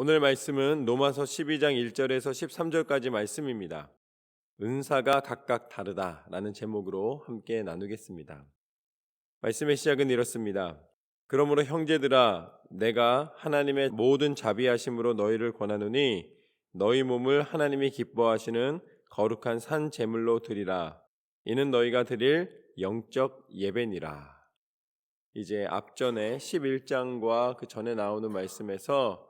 오늘 말씀은 로마서 12장 1절에서 13절까지 말씀입니다. 은사가 각각 다르다라는 제목으로 함께 나누겠습니다. 말씀의 시작은 이렇습니다. 그러므로 형제들아, 내가 하나님의 모든 자비하심으로 너희를 권하노니 너희 몸을 하나님이 기뻐하시는 거룩한 산 제물로 드리라. 이는 너희가 드릴 영적 예배니라. 이제 앞전에 11장과 그 전에 나오는 말씀에서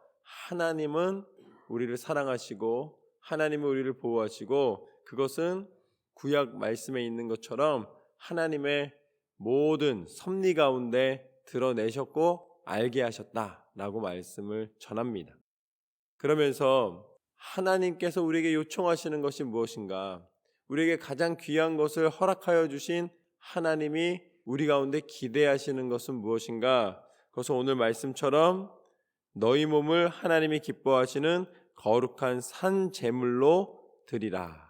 하나님은 우리를 사랑하시고 하나님은 우리를 보호하시고 그것은 구약 말씀에 있는 것처럼 하나님의 모든 섭리 가운데 드러내셨고 알게 하셨다라고 말씀을 전합니다. 그러면서 하나님께서 우리에게 요청하시는 것이 무엇인가? 우리에게 가장 귀한 것을 허락하여 주신 하나님이 우리 가운데 기대하시는 것은 무엇인가? 그것은 오늘 말씀처럼 너희 몸을 하나님이 기뻐하시는 거룩한 산 제물로 드리라.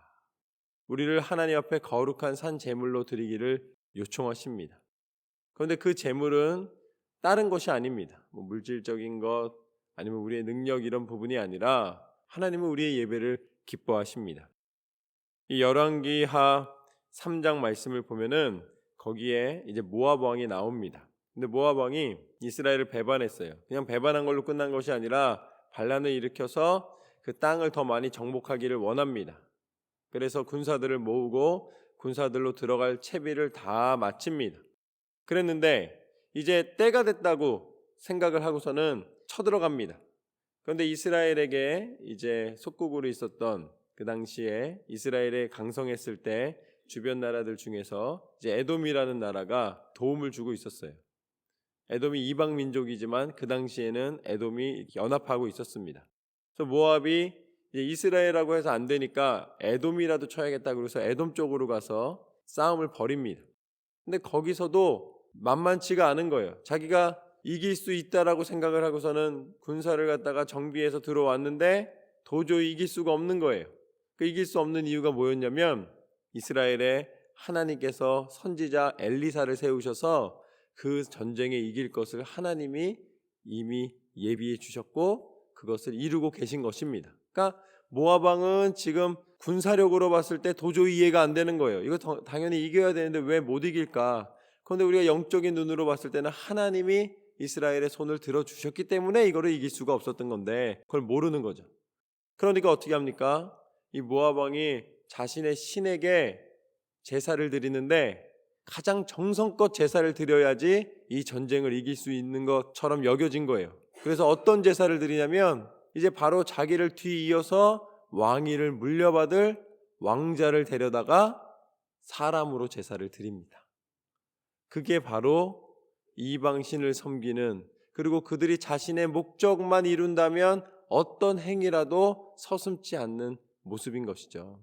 우리를 하나님 앞에 거룩한 산 제물로 드리기를 요청하십니다. 그런데 그 제물은 다른 것이 아닙니다. 물질적인 것 아니면 우리의 능력 이런 부분이 아니라 하나님은 우리의 예배를 기뻐하십니다. 이 열왕기하 3장 말씀을 보면은 거기에 이제 모압 왕이 나옵니다. 근데 모압 왕이 이스라엘을 배반했어요. 그냥 배반한 걸로 끝난 것이 아니라 반란을 일으켜서 그 땅을 더 많이 정복하기를 원합니다. 그래서 군사들을 모으고 군사들로 들어갈 채비를 다 마칩니다. 그랬는데 이제 때가 됐다고 생각을 하고서는 쳐들어갑니다. 그런데 이스라엘에게 이제 속국으로 있었던 그 당시에 이스라엘에 강성했을 때 주변 나라들 중에서 이제 에돔이라는 나라가 도움을 주고 있었어요. 에돔이 이방 민족이지만 그 당시에는 에돔이 연합하고 있었습니다. 그래서 모압이 이제 이스라엘이라고 해서 안 되니까 에돔이라도 쳐야겠다 그래서 에돔 쪽으로 가서 싸움을 벌입니다. 근데 거기서도 만만치가 않은 거예요. 자기가 이길 수 있다라고 생각을 하고서는 군사를 갖다가 정비해서 들어왔는데 도저히 이길 수가 없는 거예요. 그 이길 수 없는 이유가 뭐였냐면 이스라엘에 하나님께서 선지자 엘리사를 세우셔서 그 전쟁에 이길 것을 하나님이 이미 예비해 주셨고 그것을 이루고 계신 것입니다. 그러니까 모압 왕은 지금 군사력으로 봤을 때 도저히 이해가 안 되는 거예요. 이거 당연히 이겨야 되는데 왜 못 이길까? 그런데 우리가 영적인 눈으로 봤을 때는 하나님이 이스라엘의 손을 들어주셨기 때문에 이거를 이길 수가 없었던 건데 그걸 모르는 거죠. 그러니까 어떻게 합니까? 이 모압 왕이 자신의 신에게 제사를 드리는데 가장 정성껏 제사를 드려야지 이 전쟁을 이길 수 있는 것처럼 여겨진 거예요. 그래서 어떤 제사를 드리냐면 이제 바로 자기를 뒤이어서 왕위를 물려받을 왕자를 데려다가 사람으로 제사를 드립니다. 그게 바로 이방신을 섬기는 그리고 그들이 자신의 목적만 이룬다면 어떤 행위라도 서슴지 않는 모습인 것이죠.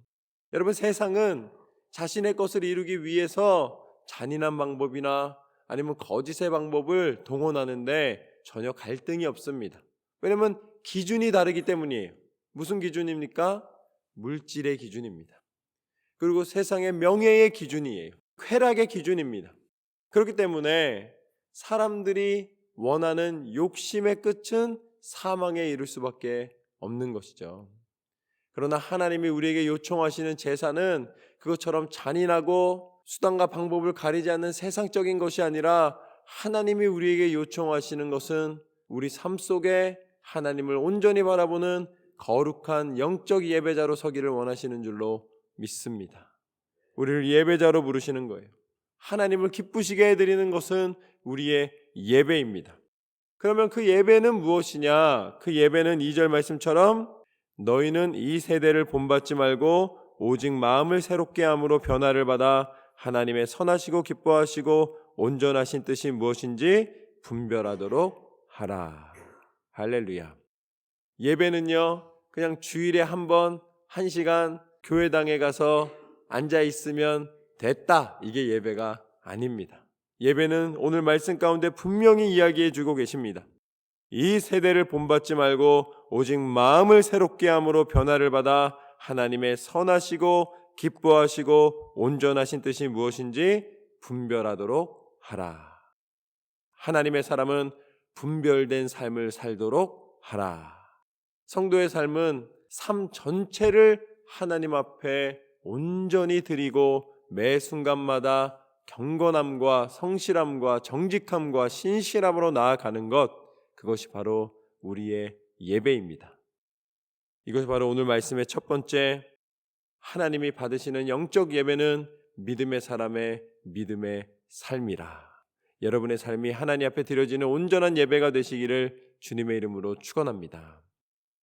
여러분 세상은 자신의 것을 이루기 위해서 잔인한 방법이나 아니면 거짓의 방법을 동원하는데 전혀 갈등이 없습니다. 왜냐하면 기준이 다르기 때문이에요. 무슨 기준입니까? 물질의 기준입니다. 그리고 세상의 명예의 기준이에요. 쾌락의 기준입니다. 그렇기 때문에 사람들이 원하는 욕심의 끝은 사망에 이를 수밖에 없는 것이죠. 그러나 하나님이 우리에게 요청하시는 제사는 그것처럼 잔인하고 수단과 방법을 가리지 않는 세상적인 것이 아니라 하나님이 우리에게 요청하시는 것은 우리 삶 속에 하나님을 온전히 바라보는 거룩한 영적 예배자로 서기를 원하시는 줄로 믿습니다. 우리를 예배자로 부르시는 거예요. 하나님을 기쁘시게 해드리는 것은 우리의 예배입니다. 그러면 그 예배는 무엇이냐? 그 예배는 2절 말씀처럼 너희는 이 세대를 본받지 말고 오직 마음을 새롭게 함으로 변화를 받아 하나님의 선하시고 기뻐하시고 온전하신 뜻이 무엇인지 분별하도록 하라. 할렐루야. 예배는요 그냥 주일에 한 번 1시간 교회당에 가서 앉아 있으면 됐다 이게 예배가 아닙니다. 예배는 오늘 말씀 가운데 분명히 이야기해 주고 계십니다. 이 세대를 본받지 말고 오직 마음을 새롭게 함으로 변화를 받아 하나님의 선하시고 기뻐하시고 온전하신 뜻이 무엇인지 분별하도록 하라. 하나님의 사람은 분별된 삶을 살도록 하라. 성도의 삶은 삶 전체를 하나님 앞에 온전히 드리고 매 순간마다 경건함과 성실함과 정직함과 신실함으로 나아가는 것, 그것이 바로 우리의 예배입니다. 이것이 바로 오늘 말씀의 첫 번째, 하나님이 받으시는 영적 예배는 믿음의 사람의 믿음의 삶이라. 여러분의 삶이 하나님 앞에 드려지는 온전한 예배가 되시기를 주님의 이름으로 축원합니다.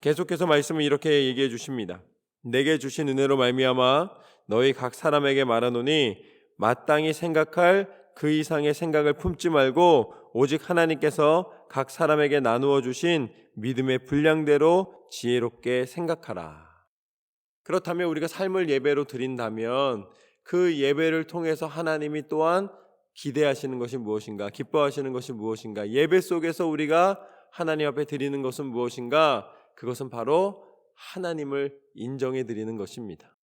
계속해서 말씀을 이렇게 얘기해 주십니다. 내게 주신 은혜로 말미암아 너희 각 사람에게 말하노니 마땅히 생각할 그 이상의 생각을 품지 말고 오직 하나님께서 각 사람에게 나누어 주신 믿음의 분량대로 지혜롭게 생각하라. 그렇다면 우리가 삶을 예배로 드린다면 그 예배를 통해서 하나님이 또한 기대하시는 것이 무엇인가, 기뻐하시는 것이 무엇인가, 예배 속에서 우리가 하나님 앞에 드리는 것은 무엇인가, 그것은 바로 하나님을 인정해 드리는 것입니다.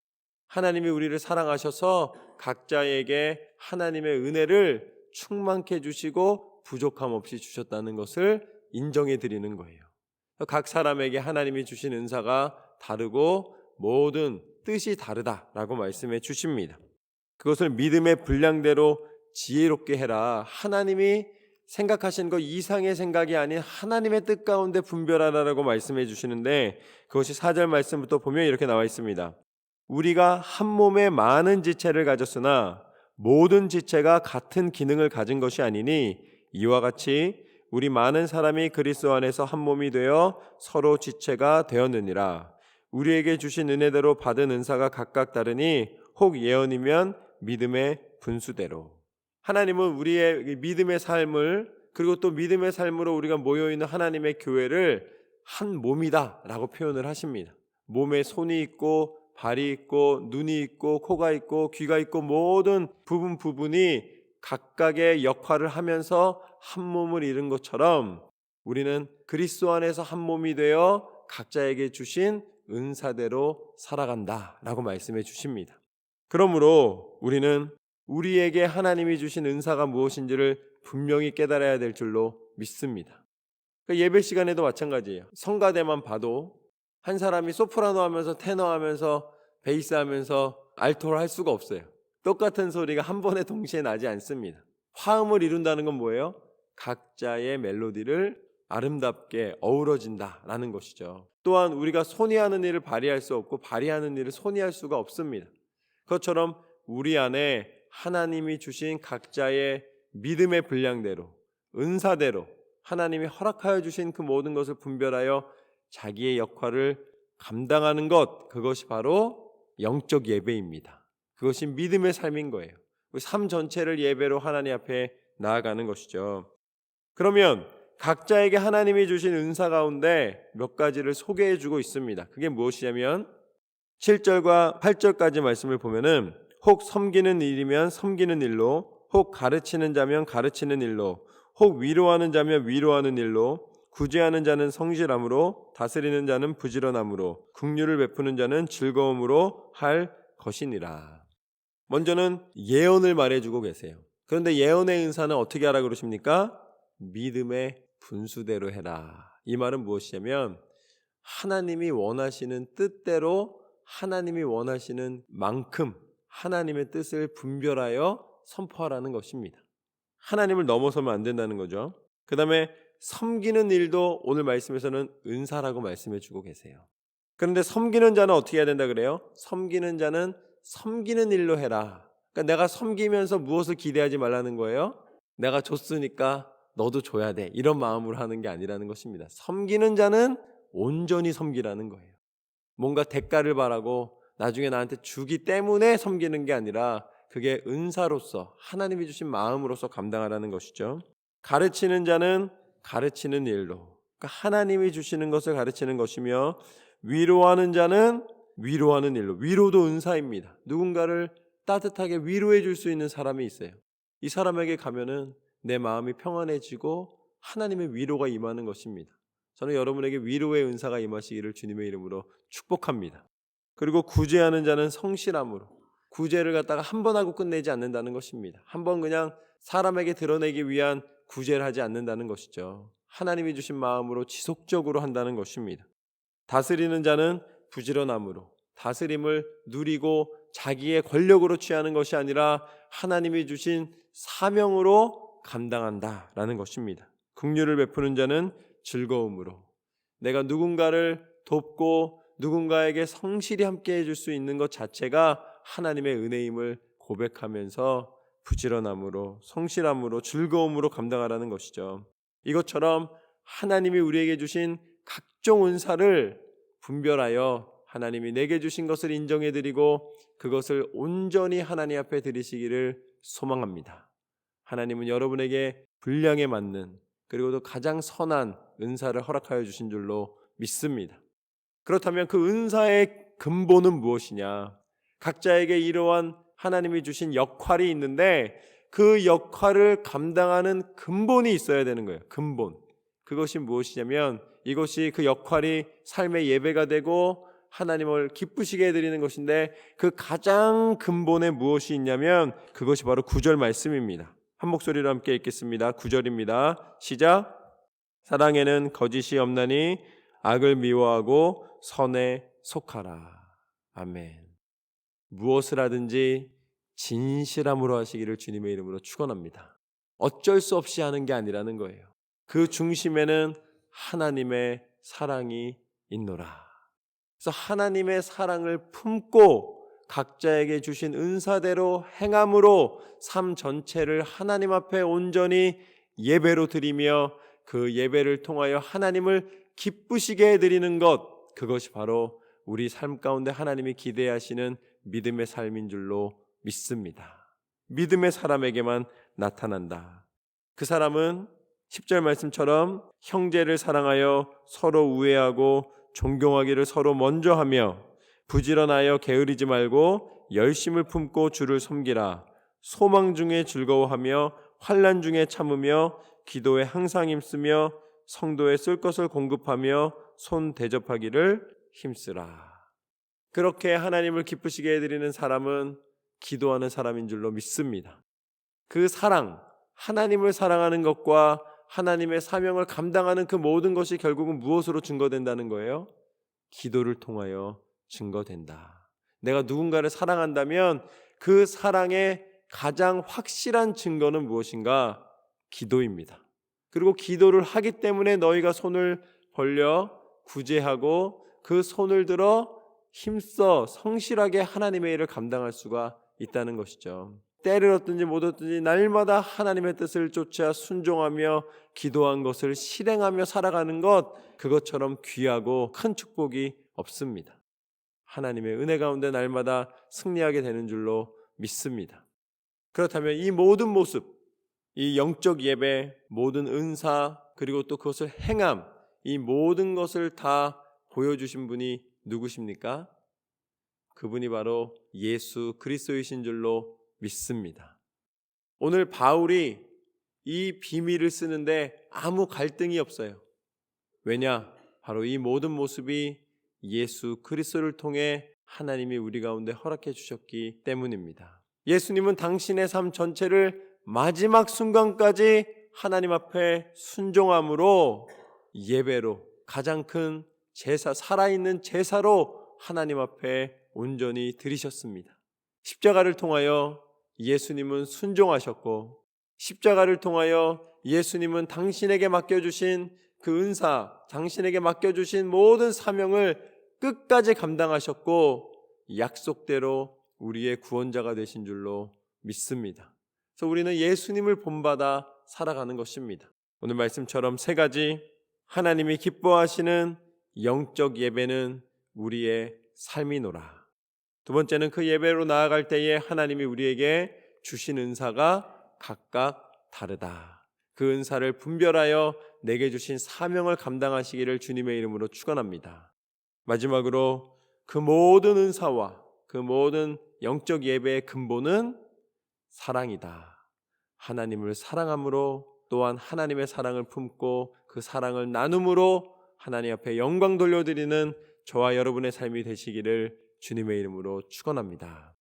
하나님이 우리를 사랑하셔서 각자에게 하나님의 은혜를 충만케 주시고 부족함 없이 주셨다는 것을 인정해 드리는 거예요. 각 사람에게 하나님이 주신 은사가 다르고 모든 뜻이 다르다라고 말씀해 주십니다. 그것을 믿음의 분량대로 지혜롭게 해라. 하나님이 생각하신 것 이상의 생각이 아닌 하나님의 뜻 가운데 분별하라라고 말씀해 주시는데, 그것이 4절 말씀부터 보면 이렇게 나와 있습니다. 우리가 한 몸에 많은 지체를 가졌으나 모든 지체가 같은 기능을 가진 것이 아니니 이와 같이 우리 많은 사람이 그리스도 안에서 한 몸이 되어 서로 지체가 되었느니라. 우리에게 주신 은혜대로 받은 은사가 각각 다르니 혹 예언이면 믿음의 분수대로. 하나님은 우리의 믿음의 삶을, 그리고 또 믿음의 삶으로 우리가 모여있는 하나님의 교회를 한 몸이다 라고 표현을 하십니다. 몸에 손이 있고 발이 있고 눈이 있고 코가 있고 귀가 있고 모든 부분이 각각의 역할을 하면서 한 몸을 이룬 것처럼 우리는 그리스도 안에서 한 몸이 되어 각자에게 주신 은사대로 살아간다 라고 말씀해 주십니다. 그러므로 우리는 우리에게 하나님이 주신 은사가 무엇인지를 분명히 깨달아야 될 줄로 믿습니다. 예배 시간에도 마찬가지예요. 성가대만 봐도 한 사람이 소프라노 하면서 테너 하면서 베이스 하면서 알토를 할 수가 없어요. 똑같은 소리가 한 번에 동시에 나지 않습니다. 화음을 이룬다는 건 뭐예요? 각자의 멜로디를 아름답게 어우러진다라는 것이죠. 또한 우리가 손이 하는 일을 발휘할 수 없고 발휘하는 일을 손이 할 수가 없습니다. 그것처럼 우리 안에 하나님이 주신 각자의 믿음의 분량대로, 은사대로 하나님이 허락하여 주신 그 모든 것을 분별하여 자기의 역할을 감당하는 것, 그것이 바로 영적 예배입니다. 그것이 믿음의 삶인 거예요. 삶 전체를 예배로 하나님 앞에 나아가는 것이죠. 그러면 각자에게 하나님이 주신 은사 가운데 몇 가지를 소개해 주고 있습니다. 그게 무엇이냐면 7절과 8절까지 말씀을 보면은 혹 섬기는 일이면 섬기는 일로, 혹 가르치는 자면 가르치는 일로, 혹 위로하는 자면 위로하는 일로, 구제하는 자는 성실함으로, 다스리는 자는 부지런함으로, 긍휼을 베푸는 자는 즐거움으로 할 것이니라. 먼저는 예언을 말해주고 계세요. 그런데 예언의 은사는 어떻게 하라 그러십니까? 믿음의 분수대로 해라. 이 말은 무엇이냐면 하나님이 원하시는 뜻대로 하나님이 원하시는 만큼 하나님의 뜻을 분별하여 선포하라는 것입니다. 하나님을 넘어서면 안 된다는 거죠. 그 다음에 섬기는 일도 오늘 말씀에서는 은사라고 말씀해 주고 계세요. 그런데 섬기는 자는 어떻게 해야 된다 그래요? 섬기는 자는 섬기는 일로 해라. 그러니까 내가 섬기면서 무엇을 기대하지 말라는 거예요? 내가 줬으니까 너도 줘야 돼, 이런 마음으로 하는 게 아니라는 것입니다. 섬기는 자는 온전히 섬기라는 거예요. 뭔가 대가를 바라고 나중에 나한테 주기 때문에 섬기는 게 아니라 그게 은사로서 하나님이 주신 마음으로서 감당하라는 것이죠. 가르치는 자는 가르치는 일로, 그러니까 하나님이 주시는 것을 가르치는 것이며, 위로하는 자는 위로하는 일로. 위로도 은사입니다. 누군가를 따뜻하게 위로해 줄 수 있는 사람이 있어요. 이 사람에게 가면은 내 마음이 평안해지고 하나님의 위로가 임하는 것입니다. 저는 여러분에게 위로의 은사가 임하시기를 주님의 이름으로 축복합니다. 그리고 구제하는 자는 성실함으로, 구제를 갖다가 한 번 하고 끝내지 않는다는 것입니다. 한 번 그냥 사람에게 드러내기 위한 구제를 하지 않는다는 것이죠. 하나님이 주신 마음으로 지속적으로 한다는 것입니다. 다스리는 자는 부지런함으로 다스림을 누리고 자기의 권력으로 취하는 것이 아니라 하나님이 주신 사명으로 감당한다라는 것입니다. 긍휼을 베푸는 자는 즐거움으로 내가 누군가를 돕고 누군가에게 성실히 함께 해줄 수 있는 것 자체가 하나님의 은혜임을 고백하면서 부지런함으로 성실함으로 즐거움으로 감당하라는 것이죠. 이것처럼 하나님이 우리에게 주신 각종 은사를 분별하여 하나님이 내게 주신 것을 인정해드리고 그것을 온전히 하나님 앞에 드리시기를 소망합니다. 하나님은 여러분에게 분량에 맞는 그리고 또 가장 선한 은사를 허락하여 주신 줄로 믿습니다. 그렇다면 그 은사의 근본은 무엇이냐? 각자에게 이러한 하나님이 주신 역할이 있는데 그 역할을 감당하는 근본이 있어야 되는 거예요. 근본. 그것이 무엇이냐면 이것이 그 역할이 삶의 예배가 되고 하나님을 기쁘시게 해드리는 것인데 그 가장 근본에 무엇이 있냐면 그것이 바로 9절 말씀입니다. 한 목소리로 함께 읽겠습니다. 9절입니다. 시작. 사랑에는 거짓이 없나니 악을 미워하고 선에 속하라. 아멘. 무엇을 하든지 진실함으로 하시기를 주님의 이름으로 축원합니다. 어쩔 수 없이 하는 게 아니라는 거예요. 그 중심에는 하나님의 사랑이 있노라. 그래서 하나님의 사랑을 품고 각자에게 주신 은사대로 행함으로 삶 전체를 하나님 앞에 온전히 예배로 드리며 그 예배를 통하여 하나님을 기쁘시게 해드리는 것, 그것이 바로 우리 삶 가운데 하나님이 기대하시는 믿음의 삶인 줄로 믿습니다. 믿음의 사람에게만 나타난다. 그 사람은 10절 말씀처럼 형제를 사랑하여 서로 우애하고 존경하기를 서로 먼저 하며 부지런하여 게으르지 말고 열심을 품고 주를 섬기라. 소망 중에 즐거워하며 환난 중에 참으며 기도에 항상 힘쓰며 성도에 쓸 것을 공급하며 손 대접하기를 힘쓰라. 그렇게 하나님을 기쁘시게 해드리는 사람은 기도하는 사람인 줄로 믿습니다. 그 사랑, 하나님을 사랑하는 것과 하나님의 사명을 감당하는 그 모든 것이 결국은 무엇으로 증거된다는 거예요? 기도를 통하여 증거된다. 내가 누군가를 사랑한다면 그 사랑의 가장 확실한 증거는 무엇인가? 기도입니다. 그리고 기도를 하기 때문에 너희가 손을 벌려 구제하고 그 손을 들어 힘써 성실하게 하나님의 일을 감당할 수가 있다는 것이죠. 때를 얻든지 못 얻든지 날마다 하나님의 뜻을 쫓아 순종하며 기도한 것을 실행하며 살아가는 것, 그것처럼 귀하고 큰 축복이 없습니다. 하나님의 은혜 가운데 날마다 승리하게 되는 줄로 믿습니다. 그렇다면 이 모든 모습, 이 영적 예배, 모든 은사, 그리고 또 그것을 행함, 이 모든 것을 다 보여주신 분이 누구십니까? 그분이 바로 예수 그리스도이신 줄로 믿습니다. 오늘 바울이 이 비밀을 쓰는데 아무 갈등이 없어요. 왜냐? 바로 이 모든 모습이 예수 그리스도를 통해 하나님이 우리 가운데 허락해 주셨기 때문입니다. 예수님은 당신의 삶 전체를 마지막 순간까지 하나님 앞에 순종함으로 예배로 가장 큰 제사, 살아있는 제사로 하나님 앞에 온전히 드리셨습니다. 십자가를 통하여 예수님은 순종하셨고 십자가를 통하여 예수님은 당신에게 맡겨주신 그 은사, 당신에게 맡겨주신 모든 사명을 끝까지 감당하셨고 약속대로 우리의 구원자가 되신 줄로 믿습니다. 그래서 우리는 예수님을 본받아 살아가는 것입니다. 오늘 말씀처럼 세 가지 하나님이 기뻐하시는 영적 예배는 우리의 삶이노라. 두 번째는 그 예배로 나아갈 때에 하나님이 우리에게 주신 은사가 각각 다르다. 그 은사를 분별하여 내게 주신 사명을 감당하시기를 주님의 이름으로 축원합니다. 마지막으로 그 모든 은사와 그 모든 영적 예배의 근본은 사랑이다. 하나님을 사랑함으로 또한 하나님의 사랑을 품고 그 사랑을 나눔으로 하나님 앞에 영광 돌려드리는 저와 여러분의 삶이 되시기를 주님의 이름으로 축원합니다.